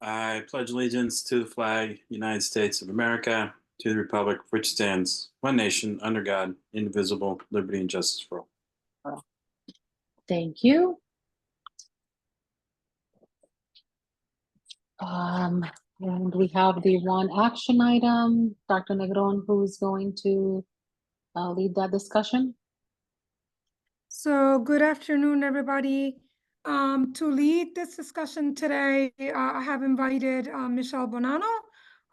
I pledge allegiance to the flag, United States of America, to the republic for which stands one nation under God, indivisible, liberty and justice for all. Thank you. Um, and we have the one action item, Dr. Negron, who's going to lead that discussion. So good afternoon, everybody. To lead this discussion today, I have invited Michelle Bonanno,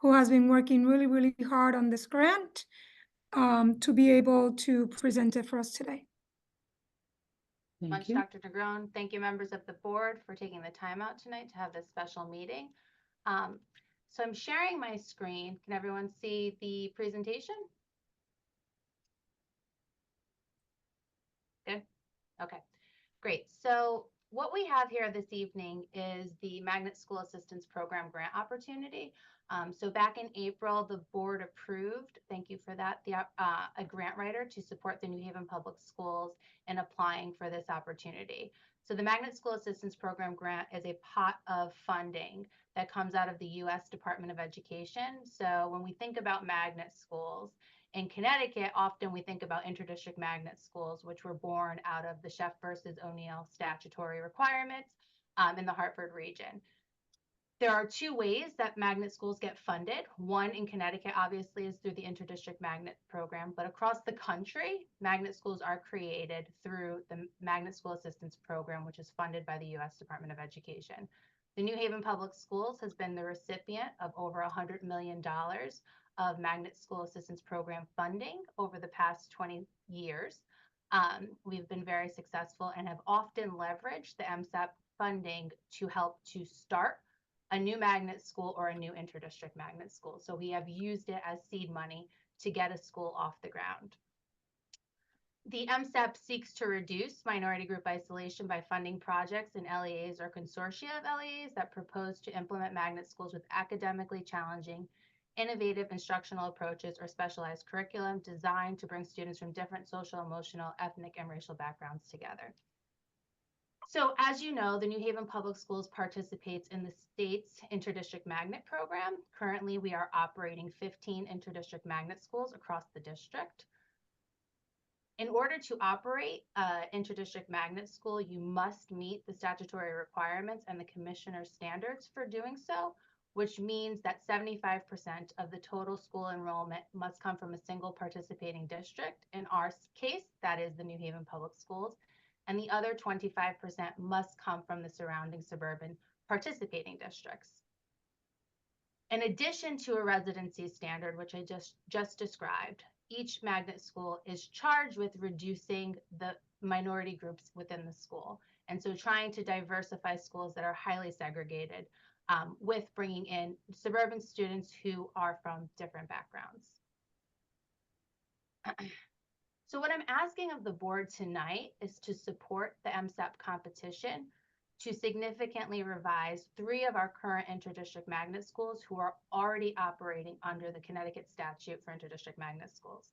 who has been working really, really hard on this grant, to be able to present it for us today. Thank you. Dr. Negron. Thank you, members of the board, for taking the time out tonight to have this special meeting. So I'm sharing my screen. Can everyone see the presentation? Good. Okay, great. So what we have here this evening is the Magnet School Assistance Program grant opportunity. So back in April, the board approved, thank you for that, a grant writer to support the New Haven Public Schools in applying for this opportunity. So the Magnet School Assistance Program grant is a pot of funding that comes out of the U.S. Department of Education. So when we think about magnet schools, in Connecticut, often we think about interdistrict magnet schools, which were born out of the Sheff versus O'Neill statutory requirements in the Hartford region. There are two ways that magnet schools get funded. One in Connecticut, obviously, is through the interdistrict magnet program, but across the country, magnet schools are created through the Magnet School Assistance Program, which is funded by the U.S. Department of Education. The New Haven Public Schools has been the recipient of over $100 million of Magnet School Assistance Program funding over the past 20 years. We've been very successful and have often leveraged the MSAP funding to help to start a new magnet school or a new interdistrict magnet school. So we have used it as seed money to get a school off the ground. The MSAP seeks to reduce minority group isolation by funding projects in LEAs or consortia of LEAs that propose to implement magnet schools with academically challenging, innovative instructional approaches or specialized curriculum designed to bring students from different social, emotional, ethnic, and racial backgrounds together. So as you know, the New Haven Public Schools participates in the state's interdistrict magnet program. Currently, we are operating 15 interdistrict magnet schools across the district. In order to operate an interdistrict magnet school, you must meet the statutory requirements and the commissioner's standards for doing so, which means that 75% of the total school enrollment must come from a single participating district. In our case, that is the New Haven Public Schools, and the other 25% must come from the surrounding suburban participating districts. In addition to a residency standard, which I just described, each magnet school is charged with reducing the minority groups within the school. And so trying to diversify schools that are highly segregated with bringing in suburban students who are from different backgrounds. So what I'm asking of the board tonight is to support the MSAP competition to significantly revise 3 of our current interdistrict magnet schools who are already operating under the Connecticut statute for interdistrict magnet schools.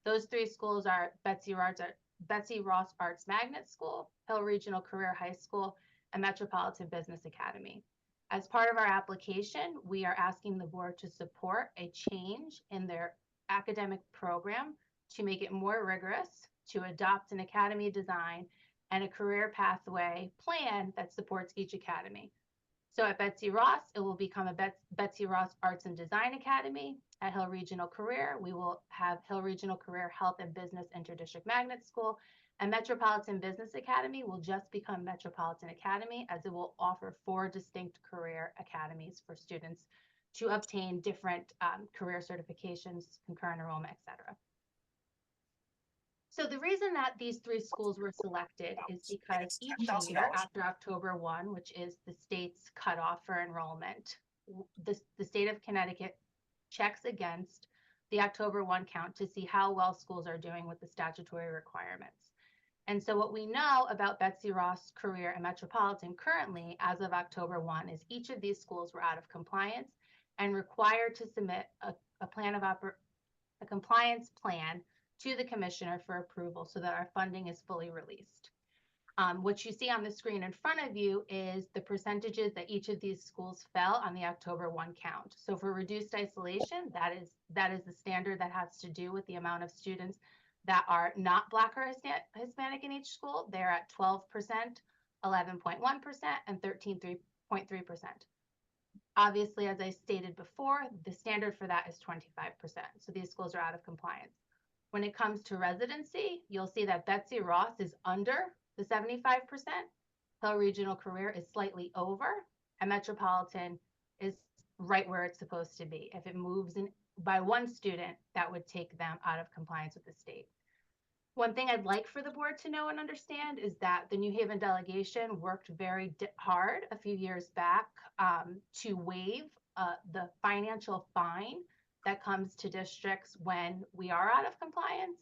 Those 3 schools are Betsy Ross Arts Magnet School, Hill Regional Career High School, and Metropolitan Business Academy. As part of our application, we are asking the board to support a change in their academic program to make it more rigorous, to adopt an academy design and a career pathway plan that supports each academy. So at Betsy Ross, it will become a Betsy Ross Arts and Design Academy. At Hill Regional Career, we will have Hill Regional Career Health and Business Interdistrict Magnet School. And Metropolitan Business Academy will just become Metropolitan Academy, as it will offer 4 distinct career academies for students to obtain different career certifications, concurrent enrollment, et cetera. So the reason that these 3 schools were selected is because each year after October 1, which is the state's cutoff for enrollment, the state of Connecticut checks against the October 1 count to see how well schools are doing with the statutory requirements. And so what we know about Betsy Ross Career and Metropolitan currently, as of October 1, is each of these schools were out of compliance and required to submit a compliance plan to the commissioner for approval so that our funding is fully released. What you see on the screen in front of you is the percentages that each of these schools fell on the October 1 count. So for reduced isolation, that is the standard that has to do with the amount of students that are not Black or Hispanic in each school. They're at 12%, 11.1%, and 13.3%. Obviously, as I stated before, the standard for that is 25%. So these schools are out of compliance. When it comes to residency, you'll see that Betsy Ross is under the 75%. Hill Regional Career is slightly over, and Metropolitan is right where it's supposed to be. If it moves in by one student, that would take them out of compliance with the state. One thing I'd like for the board to know and understand is that the New Haven delegation worked very hard a few years back to waive the financial fine that comes to districts when we are out of compliance.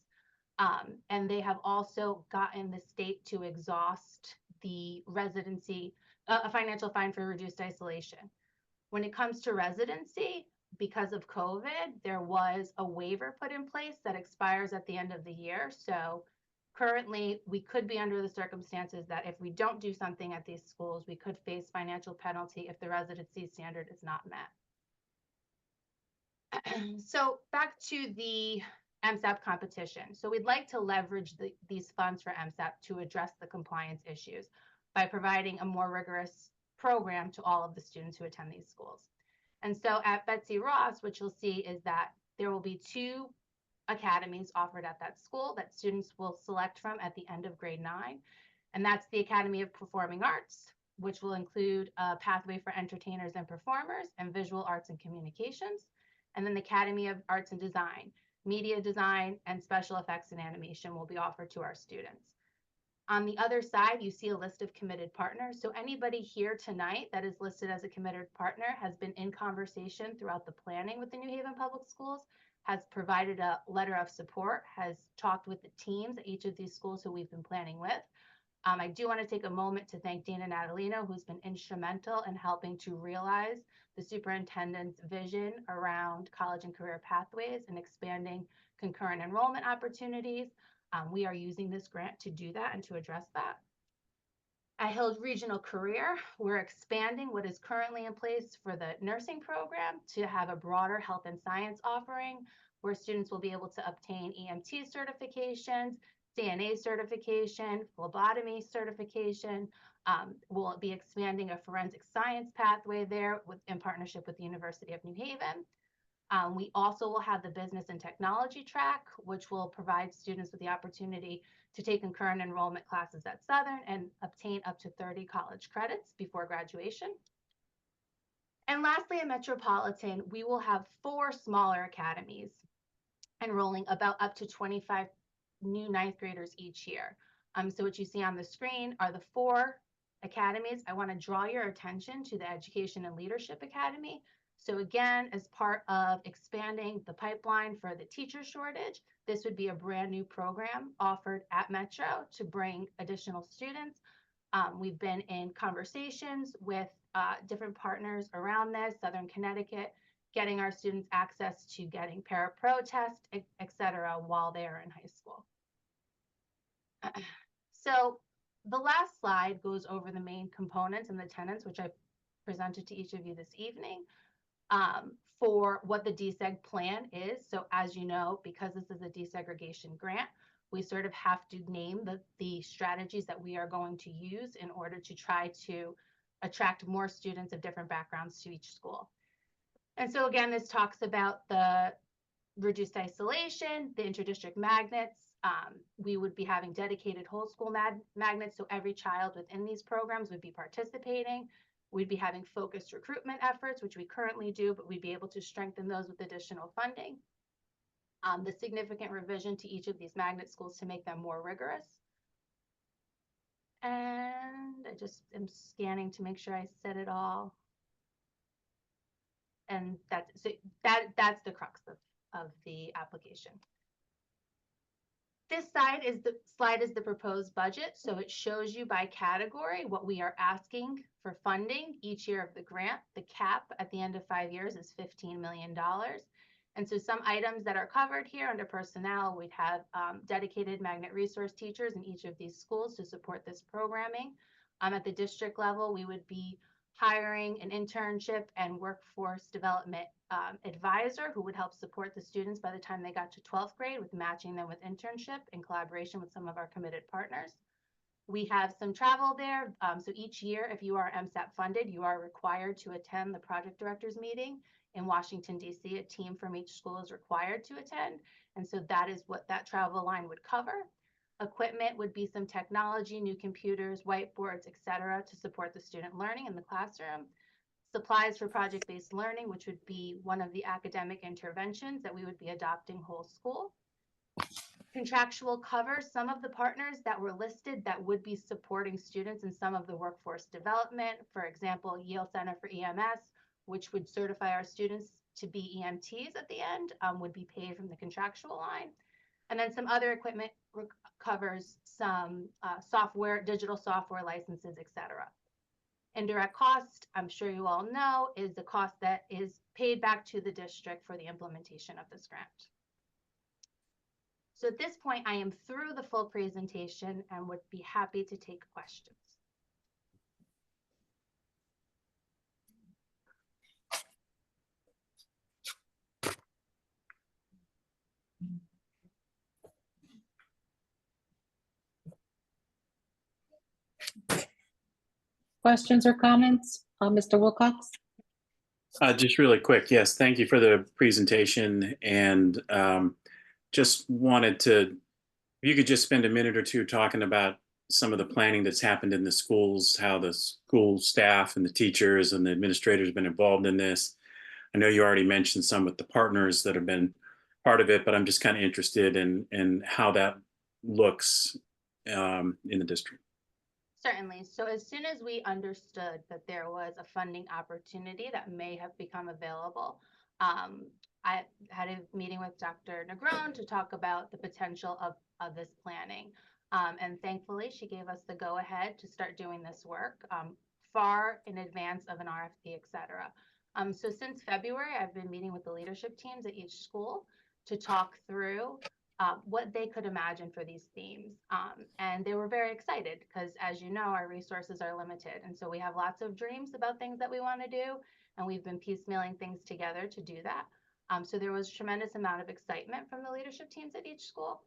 And they have also gotten the state to exhaust the residency, a financial fine for reduced isolation. When it comes to residency, because of COVID, there was a waiver put in place that expires at the end of the year. So currently, we could be under the circumstances that if we don't do something at these schools, we could face financial penalty if the residency standard is not met. So back to the MSAP competition. So we'd like to leverage these funds for MSAP to address the compliance issues by providing a more rigorous program to all of the students who attend these schools. And so at Betsy Ross, what you'll see is that there will be 2 academies offered at that school that students will select from at the end of grade 9. And that's the Academy of Performing Arts, which will include a pathway for entertainers and performers and visual arts and communications. And then the Academy of Arts and Design, media design, and special effects and animation will be offered to our students. On the other side, you see a list of committed partners. So anybody here tonight that is listed as a committed partner has been in conversation throughout the planning with the New Haven Public Schools, has provided a letter of support, has talked with the teams at each of these schools who we've been planning with. I do want to take a moment to thank Dana Natalino, who's been instrumental in helping to realize the superintendent's vision around college and career pathways and expanding concurrent enrollment opportunities. We are using this grant to do that and to address that. At Hill Regional Career, we're expanding what is currently in place for the nursing program to have a broader health and science offering where students will be able to obtain EMT certifications, CNA certification, phlebotomy certification. We'll be expanding a forensic science pathway there in partnership with the University of New Haven. We also will have the business and technology track, which will provide students with the opportunity to take concurrent enrollment classes at Southern and obtain up to 30 college credits before graduation. And lastly, at Metropolitan, we will have 4 smaller academies enrolling about up to 25 new 9th graders each year. So what you see on the screen are the 4 academies. I want to draw your attention to the Education and Leadership Academy. So again, as part of expanding the pipeline for the teacher shortage, this would be a brand new program offered at Metro to bring additional students. We've been in conversations with different partners around this, Southern Connecticut, getting our students access to getting para-pro tests, et cetera, while they are in high school. So the last slide goes over the main components and the tenets, which I presented to each of you this evening. For what the DSEG plan is. So as you know, because this is a desegregation grant, we sort of have to name the strategies that we are going to use in order to try to attract more students of different backgrounds to each school. And so again, this talks about the reduced isolation, the interdistrict magnets. We would be having dedicated whole school magnets, so every child within these programs would be participating. We'd be having focused recruitment efforts, which we currently do, but we'd be able to strengthen those with additional funding. The significant revision to each of these magnet schools to make them more rigorous. And I just am scanning to make sure I said it all. And that's the crux of the application. This slide is the proposed budget. So it shows you by category what we are asking for funding each year of the grant. The cap at the end of 5 years is $15 million. And so some items that are covered here under personnel, we'd have dedicated magnet resource teachers in each of these schools to support this programming. At the district level, we would be hiring an internship and workforce development advisor who would help support the students by the time they got to 12th grade with matching them with internship in collaboration with some of our committed partners. We have some travel there. So each year, if you are MSAP funded, you are required to attend the project directors meeting in Washington, D.C. A team from each school is required to attend. And so that is what that travel line would cover. Equipment would be some technology, new computers, whiteboards, et cetera, to support the student learning in the classroom. Supplies for project-based learning, which would be one of the academic interventions that we would be adopting whole school. Contractual cover, some of the partners that were listed that would be supporting students in some of the workforce development, for example, Yale Center for EMS, which would certify our students to be EMTs at the end, would be paid from the contractual line. And then some other equipment covers some software, digital software licenses, et cetera. Indirect cost, I'm sure you all know, is the cost that is paid back to the district for the implementation of this grant. So at this point, I am through the full presentation and would be happy to take questions. Questions or comments? Mr. Wilcox? Just really quick, yes, thank you for the presentation, and just wanted to, if you could just spend a minute or two talking about some of the planning that's happened in the schools, how the school staff and the teachers and the administrators have been involved in this. I know you already mentioned some with the partners that have been part of it, but I'm just kind of interested in how that looks in the district. Certainly. So as soon as we understood that there was a funding opportunity that may have become available, I had a meeting with Dr. Negron to talk about the potential of this planning. And thankfully, she gave us the go-ahead to start doing this work far in advance of an RFP, et cetera. So since February, I've been meeting with the leadership teams at each school to talk through what they could imagine for these themes. And they were very excited because, as you know, our resources are limited. And so we have lots of dreams about things that we want to do, and we've been piecemealing things together to do that. So there was a tremendous amount of excitement from the leadership teams at each school.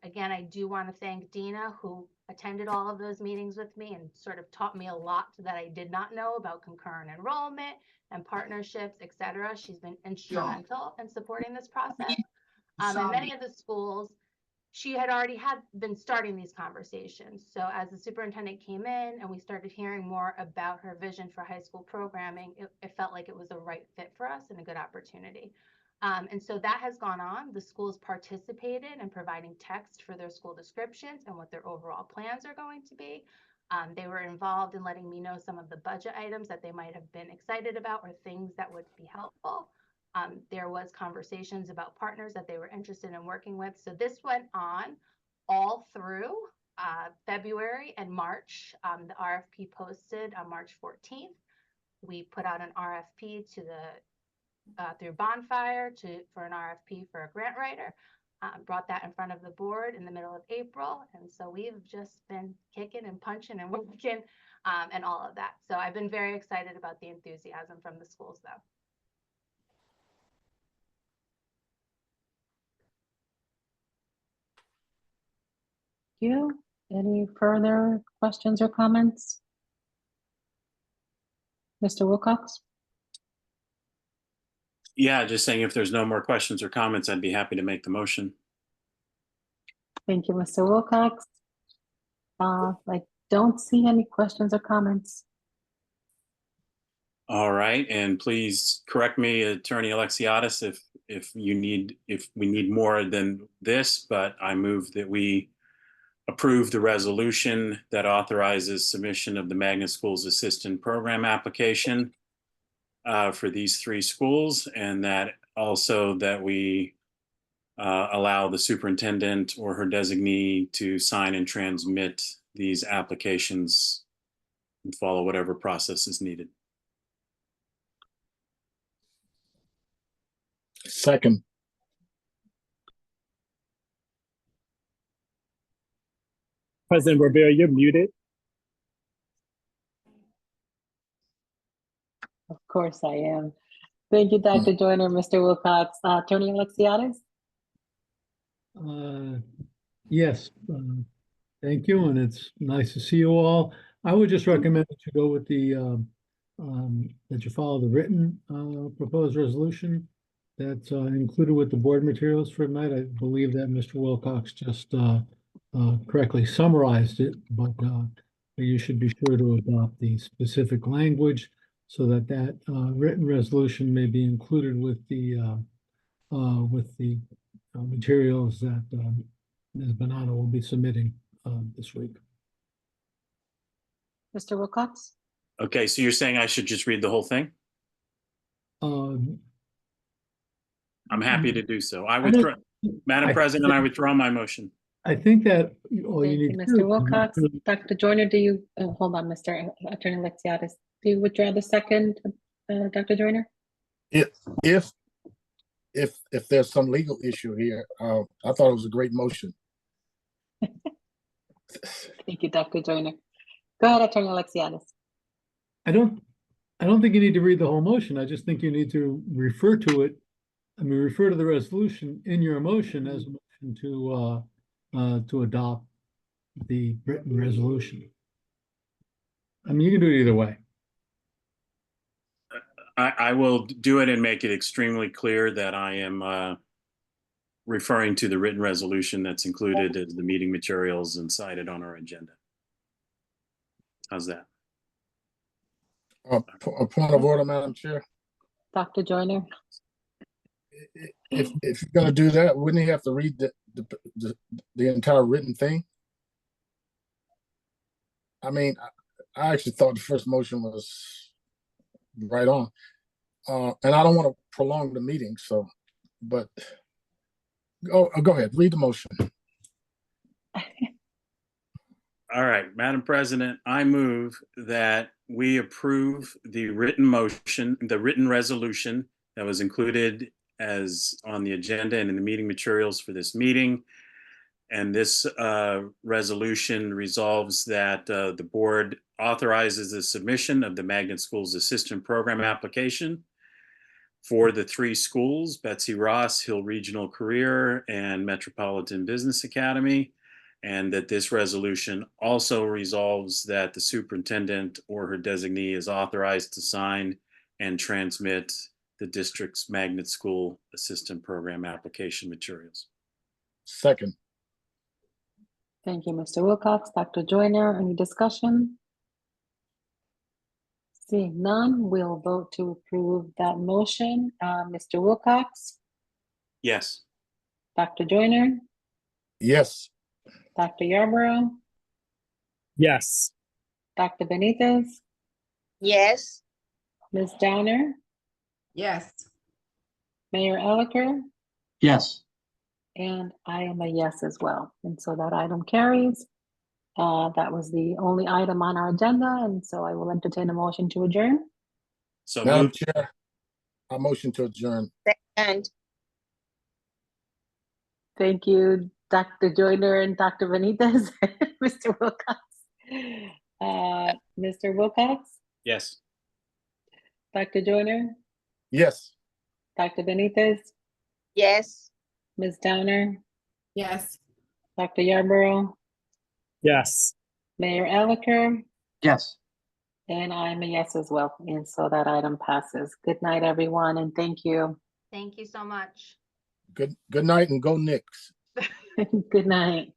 Again, I do want to thank Dina, who attended all of those meetings with me and sort of taught me a lot that I did not know about concurrent enrollment and partnerships, et cetera. She's been instrumental in supporting this process. And many of the schools, she had already been starting these conversations. So as the superintendent came in and we started hearing more about her vision for high school programming, it felt like it was the right fit for us and a good opportunity. And so that has gone on. The schools participated in providing text for their school descriptions and what their overall plans are going to be. They were involved in letting me know some of the budget items that they might have been excited about or things that would be helpful. There was conversations about partners that they were interested in working with. So this went on all through February and March. The RFP posted on March 14th. We put out an RFP to through Bonfire for an RFP for a grant writer. Brought that in front of the board in the middle of April. And so we've just been kicking and punching and working and all of that. So I've been very excited about the enthusiasm from the schools though. You. Any further questions or comments? Mr. Wilcox? Yeah, just saying if there's no more questions or comments, I'd be happy to make the motion. Thank you, Mr. Wilcox. I don't see any questions or comments. All right, and please correct me, Attorney Alexiadis, if we need more than this, but I move that we approve the resolution that authorizes submission of the Magnet Schools Assistant Program application for these three schools, and that also that we allow the superintendent or her designee to sign and transmit these applications and follow whatever process is needed. Second. President Rivera, you're muted. Of course I am. Thank you, Dr. Joyner, Mr. Wilcox. Attorney Alexiadis? Yes, thank you, and it's nice to see you all. I would just recommend that you go with that you follow the written proposed resolution that's included with the board materials for tonight. I believe that Mr. Wilcox just correctly summarized it, but you should be sure to adopt the specific language so that written resolution may be included with the materials that Ms. Bonanno will be submitting this week. Mr. Wilcox? Okay, so you're saying I should just read the whole thing? Um, I'm happy to do so. I I don't- withdraw, Madam I- President, I withdraw my motion. I think that all you Thank you, need to Mr. do. Wilcox. Dr. Joyner, do you, hold on, Mr. Attorney Alexiadis, do you withdraw the second, Dr. Joyner? If there's some legal issue here, I thought it was a great motion. Thank you, Dr. Joyner. Go ahead, Attorney Alexiadis. I don't think you need to read the whole motion. I just think you need to refer to it. I mean, refer to the resolution in your motion as a motion to adopt the written resolution. I mean, you can do it either way. I will do it and make it extremely clear that I am referring to the written resolution that's included as the meeting materials and cited on our agenda. How's that? A point of order, Madam Chair. Dr. Joyner? If you're gonna do that, wouldn't he have to read the entire written thing? I mean, I actually thought the first motion was right on. And I don't want to prolong the meeting, so, but go ahead, read the motion. All right, Madam President, I move that we approve the written motion, the written resolution that was included as on the agenda and in the meeting materials for this meeting. And this resolution resolves that the board authorizes the submission of the Magnet Schools Assistant Program application for the 3 schools, Betsy Ross, Hill Regional Career, and Metropolitan Business Academy. And that this resolution also resolves that the superintendent or her designee is authorized to sign and transmit the district's Magnet School Assistant Program application materials. Second. Thank you, Mr. Wilcox. Dr. Joyner, any discussion? Seeing none, we'll vote to approve that motion. Mr. Wilcox, Yes. Dr. Joyner, Yes. Dr. Yarborough, Yes. Dr. Benitez, Yes. Ms. Downer, Yes. Mayor Elicker, Yes. and I am a yes as well. And so that item carries. That was the only item on our agenda, and so I will entertain a motion to adjourn. So Madam moved. Chair, I motion to adjourn. And Thank you, Dr. Joyner and Dr. Benitez, Mr. Wilcox. Mr. Wilcox, Yes. Dr. Joyner, Yes. Dr. Benitez, yes. Ms. Downer, Yes. Dr. Yarborough, Yes. Mayor Elicker, Yes. and I'm a yes as well. And so that item passes. Good night, everyone, and thank you. Thank you so much. Good night and go Knicks. Good night.